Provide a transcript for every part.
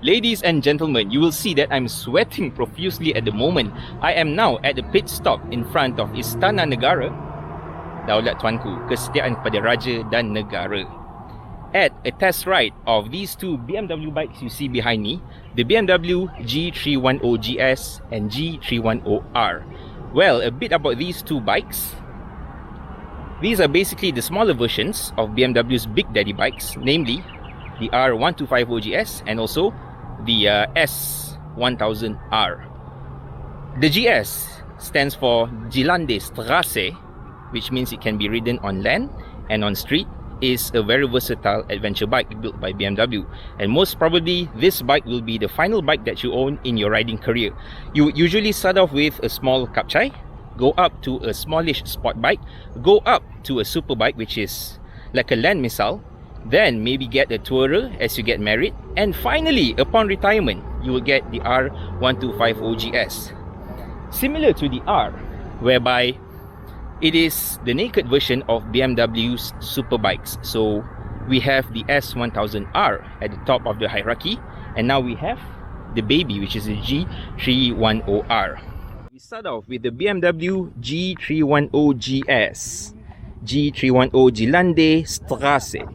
Ladies and gentlemen, you will see that I'm sweating profusely at the moment. I am now at the pit stop in front of Istana Negara, Daulat Tuanku, kesetiaan kepada Raja dan Negara. At a test ride of these two BMW bikes you see behind me, the BMW G310GS and G310R. Well, a bit about these two bikes. These are basically the smaller versions of BMW's Big Daddy bikes, namely the R1250GS and also the S1000R. The GS stands for Gelandestraße, which means it can be ridden on land and on street. Is a very versatile adventure bike built by BMW, and most probably this bike will be the final bike that you own in your riding career. You usually start off with a small Kapchai, go up to a smallish sport bike, go up to a super bike which is like a land missile, then maybe get a tourer as you get married, and finally upon retirement you will get the R1250GS, similar to the R, whereby it is the naked version of BMW's super bikes. So we have the S1000R at the top of the hierarchy, and now we have the baby, which is the G310R. We start off with the BMW G310GS G310 Gelandestraße.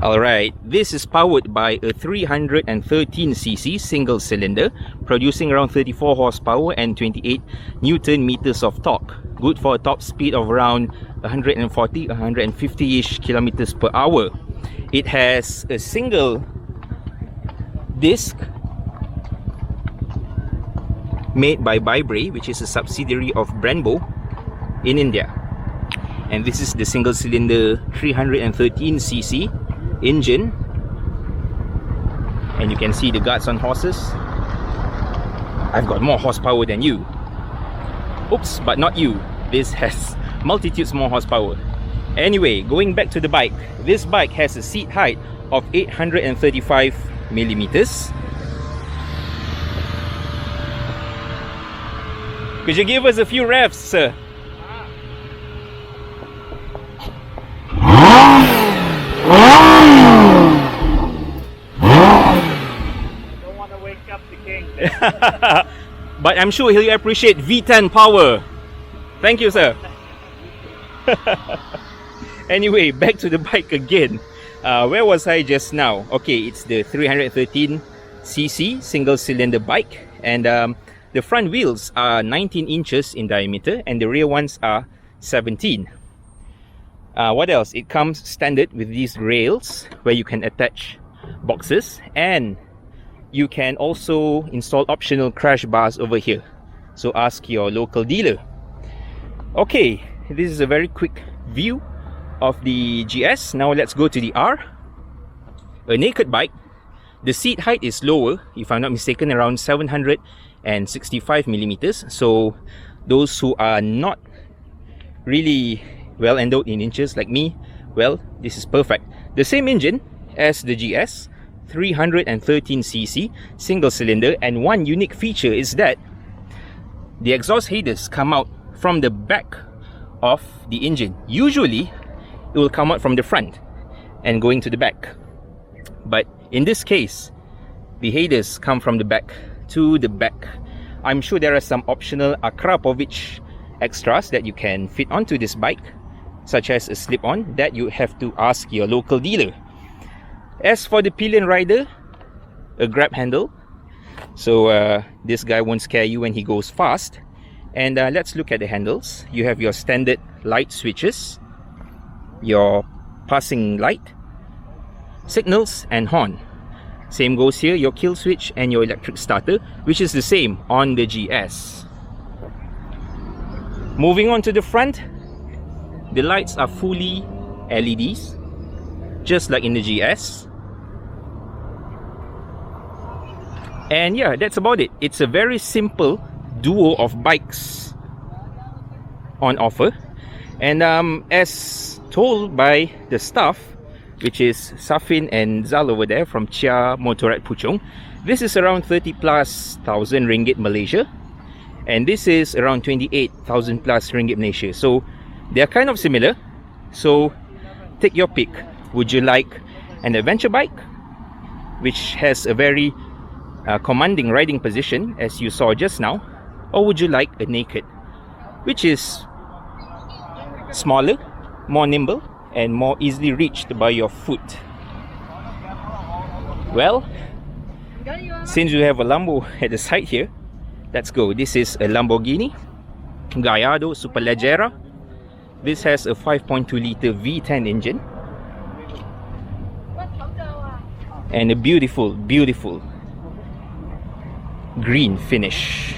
Alright, this is powered by a 313cc single cylinder, producing around 34 horsepower and 28 Newton meters of torque. Good for a top speed of around 140-150-ish kilometers per hour. It has a single disc made by Bybre, which is a subsidiary of Brembo in India. And this is the single cylinder 313cc engine, and you can see the guards on horses. I've got more horsepower than you. Oops, but not you. This has multitudes more horsepower. Anyway, going back to the bike, this bike has a seat height of 835 millimeters. Could you give us a few revs, sir? But I'm sure he'll appreciate V10 power. Thank you, sir. Anyway, back to the bike again. Where was I just now? Okay, it's the 313cc single cylinder bike, and the front wheels are 19 inches in diameter and the rear ones are 17. What else? It comes standard with these rails where you can attach boxes, and you can also install optional crash bars over here. So ask your local dealer. Okay, this is a very quick view of the GS. Now let's go to the R. A naked bike. The seat height is lower, if I'm not mistaken, around 765 millimeters. So those who are not really well endowed in inches like me, well, this is perfect. The same engine as the GS, 313cc single cylinder, and one unique feature is that the exhaust headers come out from the back of the engine. Usually it will come out from the front and going to the back, but in this case the headers come from the back to the back. I'm sure there are some optional Akrapovic extras that you can fit onto this bike, such as a slip-on that you have to ask your local dealer. As for the pillion rider, a grab handle, so this guy won't scare you when he goes fast. And let's look at the handles. You have your standard light switches, your passing light, signals and horn. Same goes here, your kill switch and your electric starter, which is the same on the GS. Moving on to the front, the lights are fully LEDs, just like in the GS. And yeah, that's about it. It's a very simple duo of bikes on offer. And as told by the staff, which is Safin and Zal over there from Chia Motorat Puchong, this is around 30,000+ ringgit Malaysia, and this is around 28,000+ ringgit Malaysia. So They are kind of similar, so take your pick. Would you like an adventure bike, which has a very commanding riding position as you saw just now, or would you like a naked, which is smaller, more nimble, and more easily reached by your foot? Well, since we have a Lambo at the side here, let's go. This is a Lamborghini Gallardo Superleggera. This has a 5.2 liter V10 engine and a beautiful, beautiful green finish.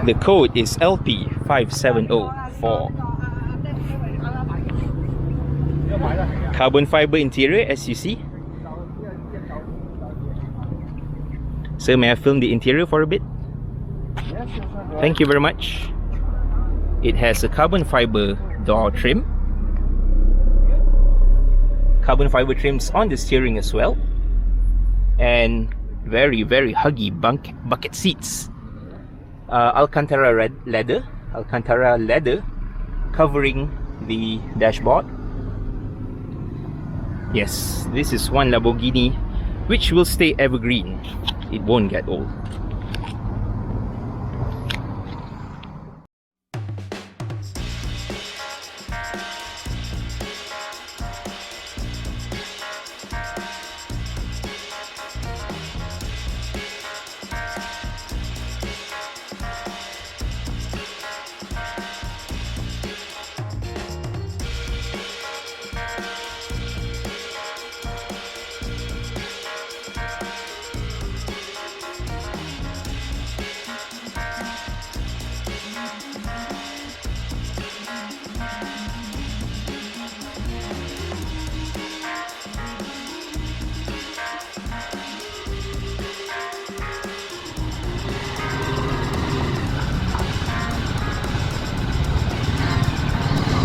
The code is LP5704. Carbon fiber interior, as you see. Sir, may I film the interior for a bit? Thank you very much. It has a carbon fiber door trim, carbon fiber trims on the steering as well, and very, very huggy bucket seats. Alcantara leather covering the dashboard. Yes, this is one Lamborghini which will stay evergreen. It won't get old.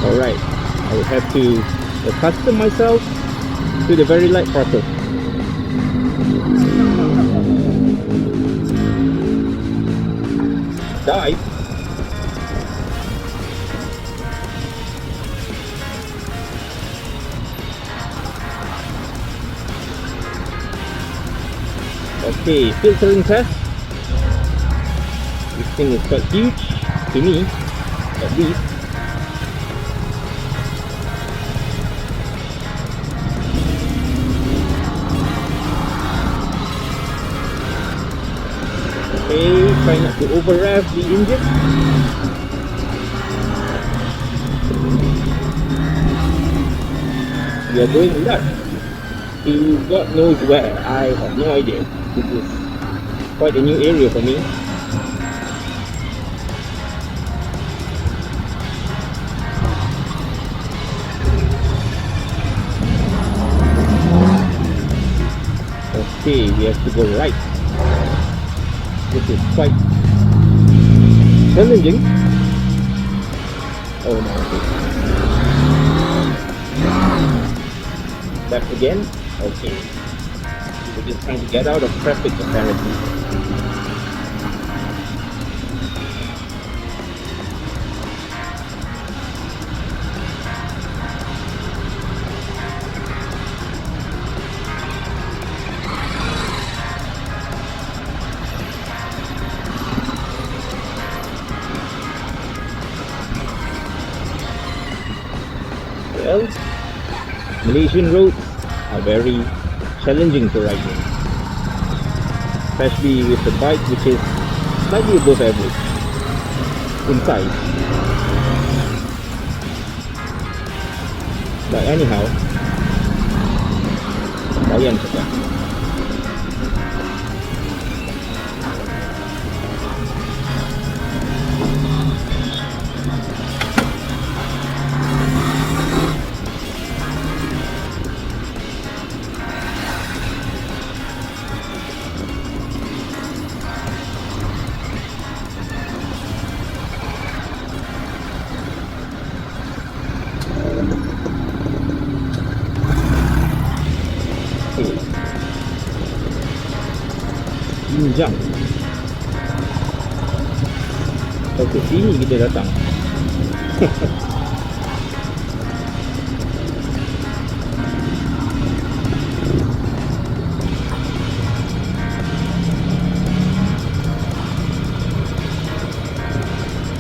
Alright, I will have to accustom myself to the very light throttle. Dive. Okay, filtering test. This thing is quite huge, to me, at least. Okay, try not to over rev the engine. We are going left to God knows where. I have no idea. This is quite a new area for me. Okay, we have to go right. This is quite challenging. Oh no. Left again. Okay. We're just trying to get out of traffic apparently. Well, Malaysian roads are very challenging to ride in, especially with the bike which is slightly above average in size. But anyhow, Layan saja. Jinjang. So ke sini kita datang.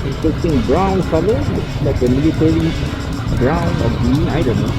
Interesting brown color, looks like a military brown or green, I don't know.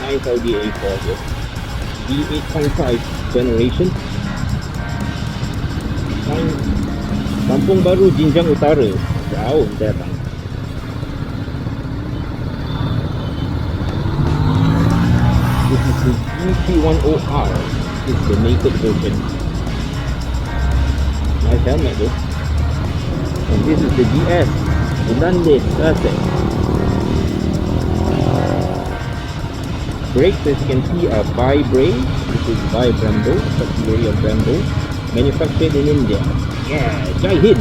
Nice Audi A4 here. V8.5 generation. Kampung Baru Jinjang Utara. Jauh kita datang. This is the G310R. This is the naked version. Nice helmet though. And this is the GS. Landis. That's it. Brakes, as you can see, are by brake. This is by Brembo, subsidiary of Brembo, manufactured in India. Yeah, Jai Hind.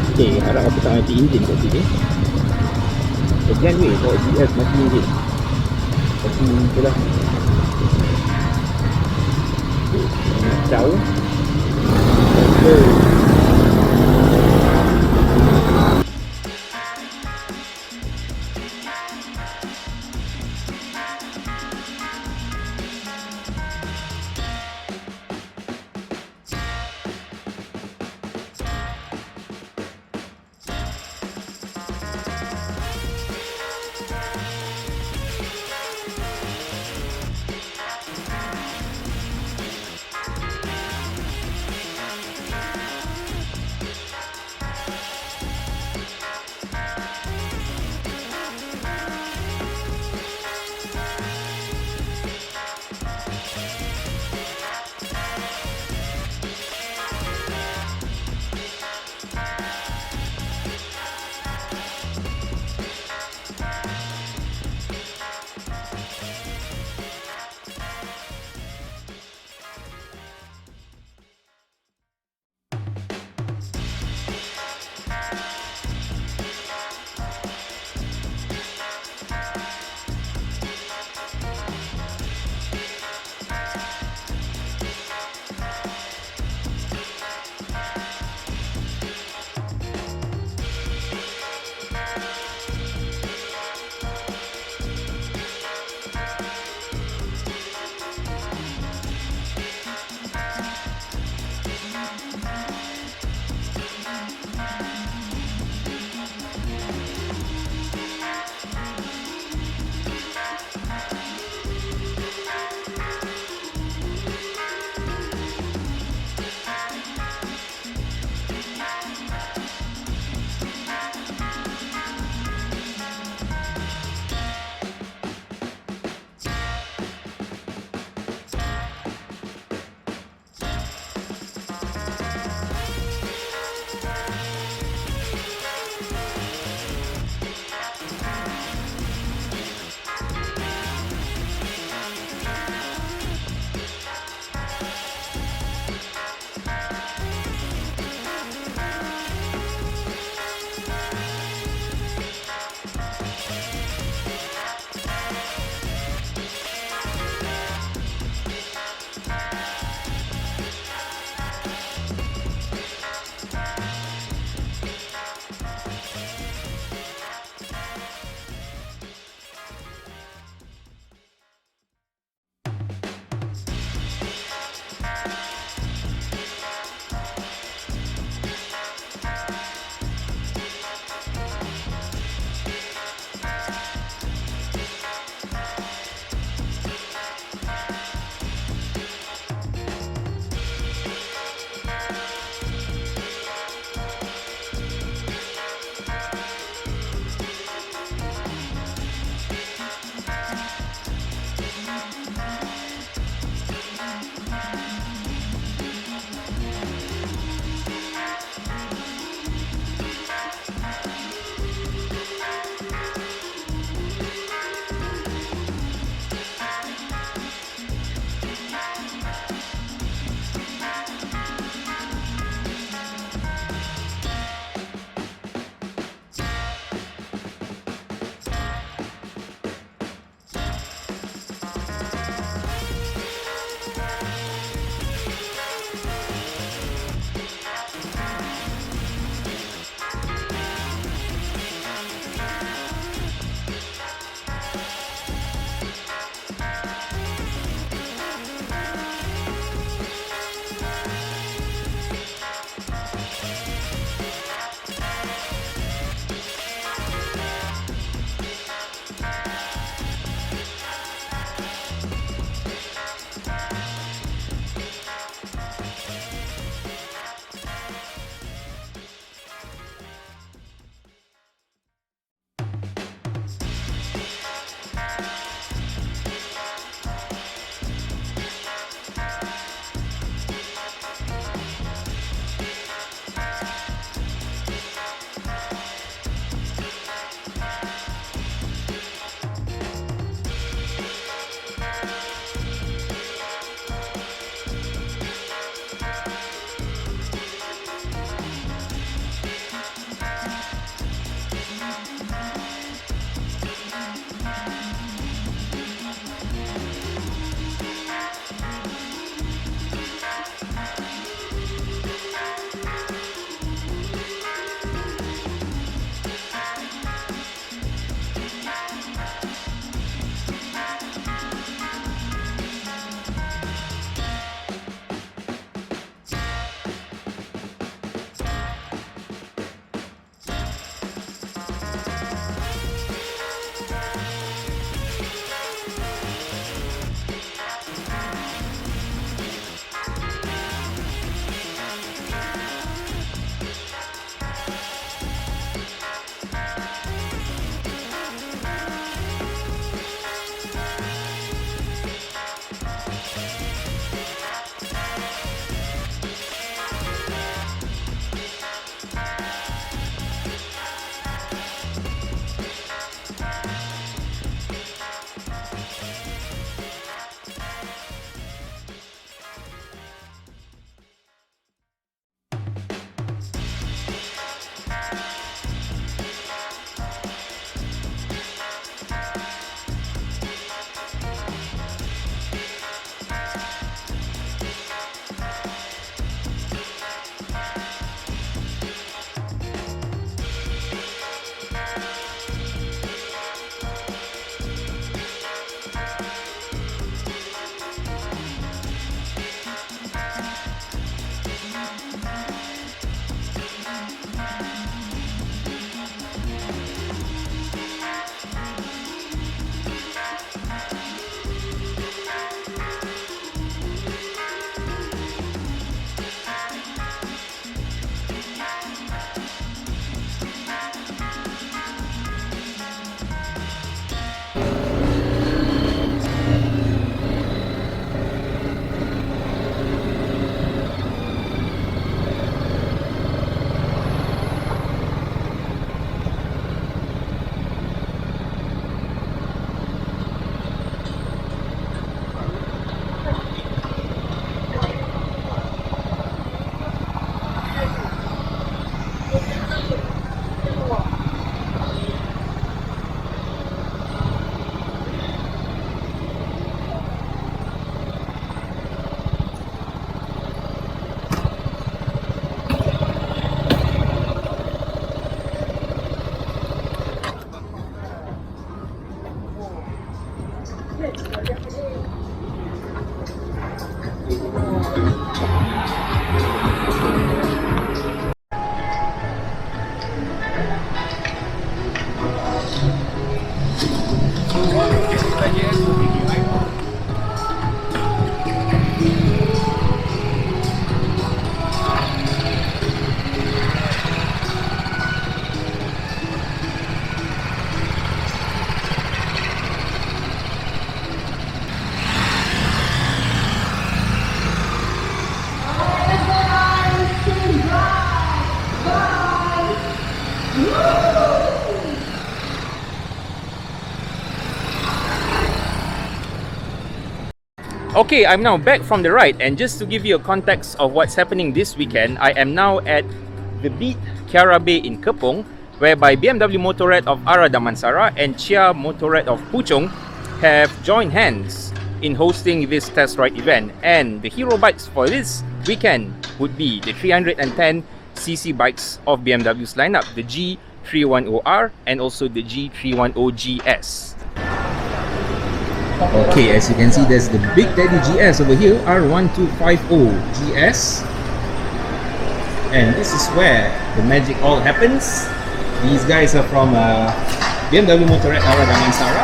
Okay, harap aku tak mati enjin kat sini. Again weh, kalau GS mati enjin. Tapi itulah. Okay, tahu. Okay. Okay, I'm now back from the ride, and just to give you a context of what's happening this weekend, I am now at the Beat Kiara Bay in Kepong, whereby BMW Motorrad of Ara Damansara and Chia Motorrad of Puchong have joined hands in hosting this test ride event. And the hero bikes for this weekend would be the 310cc bikes of BMW's lineup, the G310R and also the G310GS. Okay, as you can see, there's the Big Daddy GS over here, R1250GS. And this is where the magic all happens. These guys are from BMW Motorrad Ara Damansara.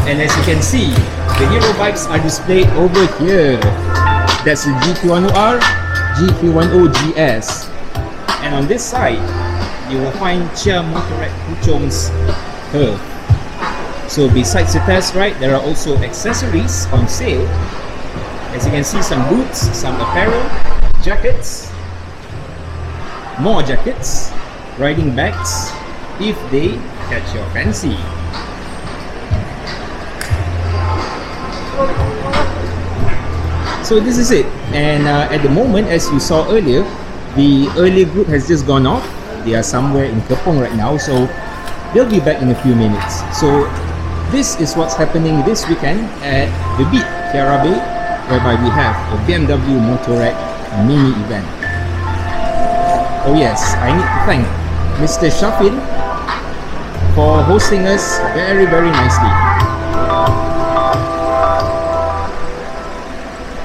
And as you can see, the hero bikes are displayed over here. That's the G310R, G310GS. And on this side, you will find Chia Motorrad Puchong's curve. So besides the test ride, there are also accessories on sale. As you can see, some boots, some apparel, jackets, more jackets, riding bags, if they catch your fancy. So this is it, and at the moment, as you saw earlier, the earlier group has just gone off. They are somewhere in Kepong right now, so they'll be back in a few minutes. So this is what's happening this weekend at the Beat Kiara Bay, whereby we have a BMW Motorrad mini event. Oh yes, I need to thank Mr. Shafin for hosting us very nicely.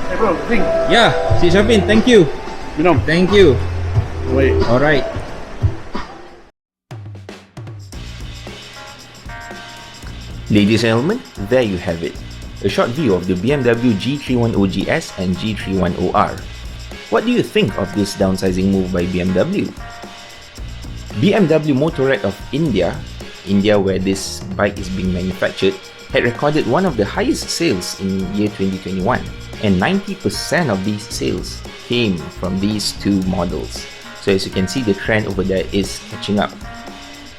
Hey bro, drink. Yeah, Cik Shafin, thank you. Minum. Thank you. Wait. Alright. Ladies and gentlemen, there you have it. A short view of the BMW G310GS and G310R. What do you think of this downsizing move by BMW? BMW Motorrad of India where this bike is being manufactured, had recorded one of the highest sales in year 2021, and 90% of these sales came from these two models. So as you can see, the trend over there is catching up.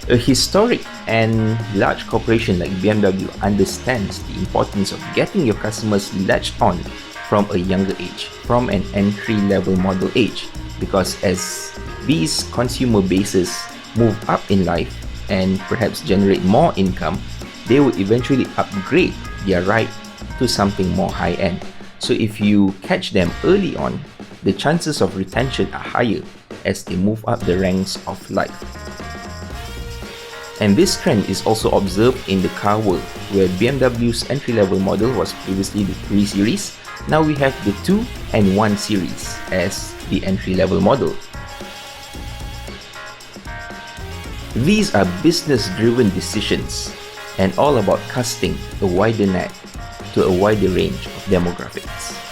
A historic and large corporation like BMW understands the importance of getting your customers latched on from a younger age, from an entry-level model age, because as these consumer bases move up in life and perhaps generate more income, they will eventually upgrade their ride to something more high-end. So if you catch them early on, the chances of retention are higher as they move up the ranks of life. And this trend is also observed in the car world, where BMW's entry-level model was previously the 3 Series, Now we have the 2 and 1 series as the entry-level model. These are business-driven decisions and all about casting a wider net to a wider range of demographics.